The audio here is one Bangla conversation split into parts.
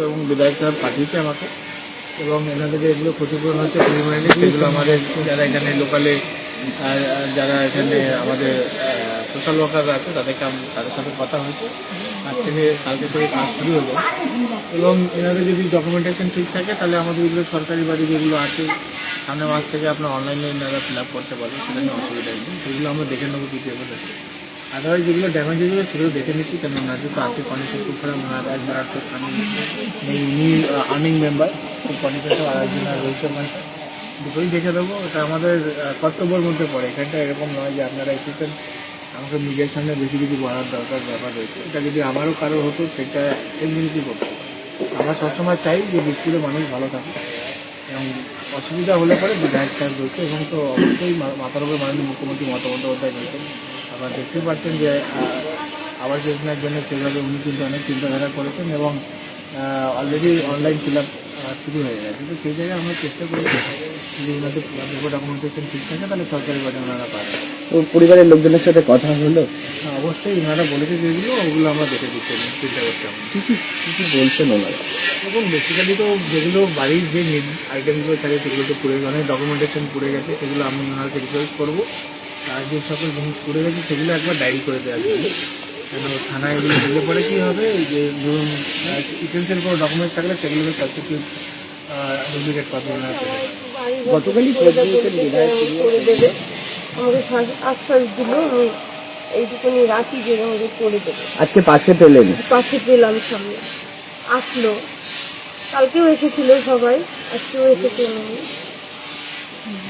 এবং বিধায়ক সাহেব পাঠিয়েছে আমাকে, এবং এনাদের যে এগুলো ক্ষতিপূরণ হচ্ছে প্রিলিমিনারি, সেগুলো আমাদের যারা এখানে লোকালে যারা এখানে আমাদের সোশ্যাল ওয়ার্কাররা আছে তাদের সাথে কথা হয়েছে। কালকে থেকে কাজ শুরু হলো, এবং এনাদের যদি ডকুমেন্টেশন ঠিক থাকে তাহলে আমাদের যেগুলো সরকারি বাড়ি যেগুলো আছে সামনের মাস থেকে আপনার অনলাইনে এনারা ফিল আপ করতে পারবে, সেটা নিয়ে অসুবিধা নেই। সেগুলো আমরা দেখে নেবো কিছু এবার। আদারওয়াইজ যেগুলো ড্যামেজ হয়েছিল সেগুলো দেখে নিচ্ছি, কেন ওনার যেহেতু আর্থিক কন্ডিশন খুব খারাপ, ওনার একবার উনি আর্নিং মেম্বার, খুব কন্ডিশনটা আর একজনের রয়েছে ওখানটা, দুটোই দেখে দেবো। এটা আমাদের কর্তব্যের মধ্যে পড়ে। এখানটা এরকম নয় যে আপনারা এসেছেন আমাকে মিডিয়ার সামনে বেশি কিছু বলার দরকার ব্যাপার রয়েছে। এটা যদি আমারও কারো হতো সেটা এই জিনিসই করতো। আমরা সবসময় চাই যে বৃষ্টিতে মানুষ ভালো থাকে, এবং অসুবিধা হলে পরে বিধায়ক সাহেব রয়েছে, এবং তো অবশ্যই মাথার উপরে মাননীয় মুখ্যমন্ত্রী মমতা বন্দ্যোপাধ্যায় রয়েছেন। আপনারা দেখতে পাচ্ছেন যে আবাস যোজনার জন্য সেভাবে উনি কিন্তু অনেক চিন্তাধারা করেছেন, এবং অলরেডি অনলাইন ফিল আপ শুরু হয়ে গেছে। তো সেই জায়গায় আমরা চেষ্টা করেছি যদি ওনাদের ডকুমেন্টেশন ঠিক থাকে তাহলে সরকারি বাড়ি ওনারা পাবেন। তো পরিবারের লোকজনের সাথে কথা হলো? অবশ্যই ওনারা বলেছে যেগুলো ওগুলো আমরা দেখে দিচ্ছি, চিন্তা করতে হবে। কী বলছেন ওনারা? দেখুন, বেসিক্যালি তো যেগুলো বাড়ির যে আইটেমগুলো থাকে সেগুলো তো পুড়ে অনেক ডকুমেন্টেশন পুড়ে গেছে, সেগুলো আমি ওনাকে রিকোয়েস্ট করবো। আর যে সকল জিনিস পুড়ে গেছে সেগুলো একবার ডায়েরি করে দেওয়া যাবে, কেন থানায় এগুলো দিলে পরে কী হবে, যে ধরুন ইসেন্সিয়াল কোনো ডকুমেন্ট থাকলে সেগুলোকে সাবস্টিটিউট ডুপ্লিকেট কপি ওনারা করে দেবে। গতকালই করে দেবে, আমাকে আশ্বাস দিল, আমি এইটুকুনি রাখি যে আমাকে করে দেবে। আজকে পাশে পেলেন? পাশে পেলাম, সামনে আসলো, কালকেও এসেছিল সবাই, আজকেও এসেছিল।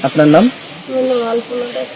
আপনার নাম? আমার নাম আলপনা দাস।